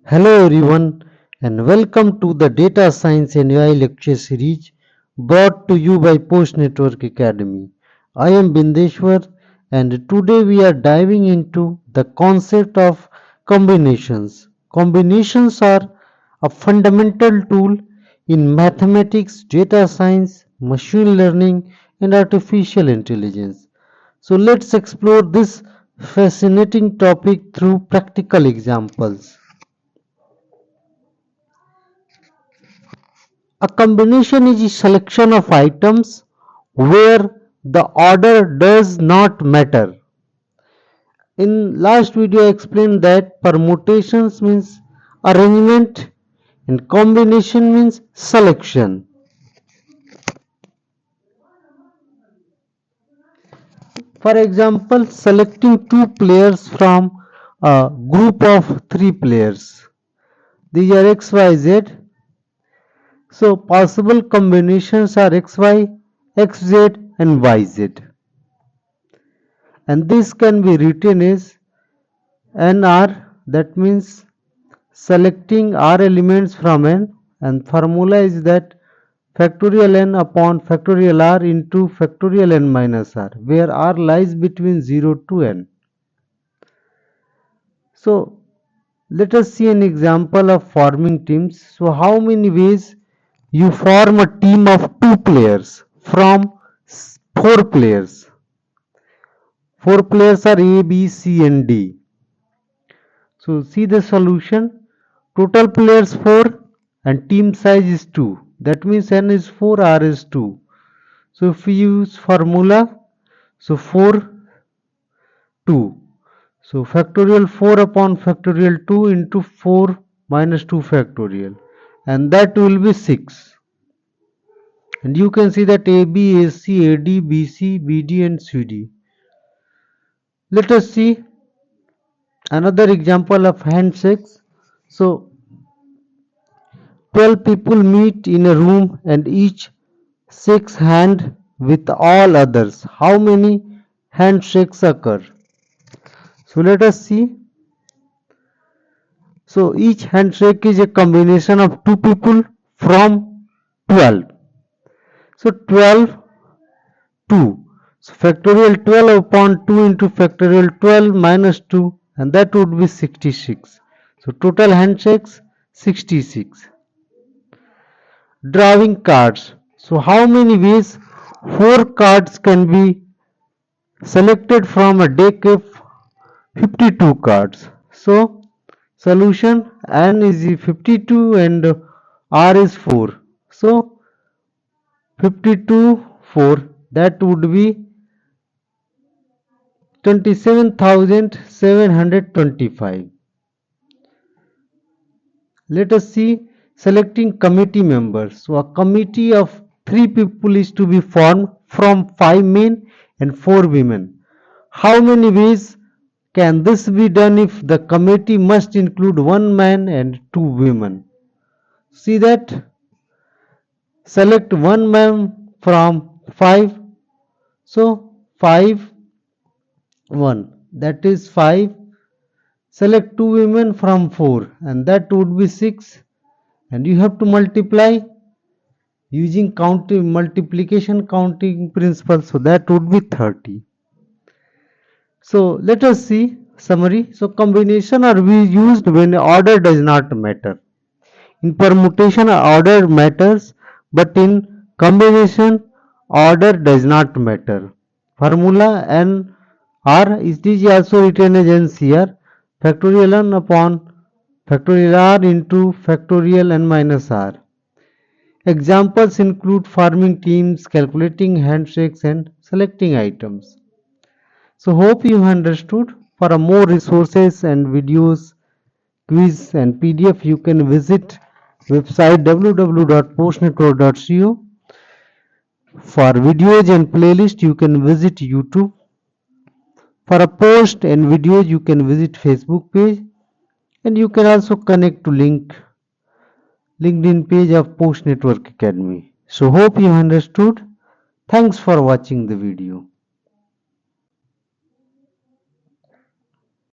Hello everyone and welcome to the Data Science and AI lecture series brought to you by PostNetwork Academy. I am Bindeshwar and today we are diving into the concept of combinations. Combinations are a fundamental tool in mathematics, data science, machine learning and artificial intelligence. So let's explore this fascinating topic through practical examples. A combination is a selection of items where the order does not matter. In last video I explained that permutations means arrangement and combination means selection. For example, selecting two players from a group of three players. These are X, Y, Z. So possible combinations are X, Y, X, Z and Y, Z. And this can be written as NR, that means selecting R elements from N, and formula is that factorial N upon factorial R into factorial N minus R, where R lies between 0 to N. So let us see an example of forming teams. So how many ways you form a team of two players from four players? Four players are A, B, C and D. So see the solution. Total players 4 and team size is 2. That means N is 4, R is 2. So if we use formula, so 4, 2. So factorial 4 upon factorial 2 into 4 minus 2 factorial. And that will be 6. And you can see that AB, AC, AD, BC, BD and CD. Let us see another example of handshakes. So 12 people meet in a room and each shakes hand with all others. How many handshakes occur? So let us see. So each handshake is a combination of two people from 12. So 12, 2. So factorial 12 upon 2 into factorial 12 minus 2 and that would be 66. So total handshakes 66. Drawing cards. So how many ways 4 cards can be selected from a deck of 52 cards? So solution, N is 52 and R is 4. So 52 4, that would be 27,725. Let us see selecting committee members. So a committee of 3 people is to be formed from 5 men and 4 women. How many ways can this be done if the committee must include 1 man and 2 women? See that? Select 1 man from 5. So 5, 1. That is 5. Select 2 women from 4 and that would be 6. And you have to multiply using counting multiplication counting principle, so that would be 30. So let us see summary. So combination are we used when order does not matter. In permutation order matters, but in combination order does not matter. Formula N R is also written as NCR factorial N upon factorial R into factorial N minus R. Examples include forming teams, calculating handshakes and selecting items. So hope you understood. For more resources and videos, quiz and PDF, you can visit website www.postnetwork.co. For videos and playlist, you can visit YouTube. For a post and videos, you can visit Facebook page, and you can also connect to LinkedIn page of PostNetwork Academy. So hope you understood. Thanks for watching the video.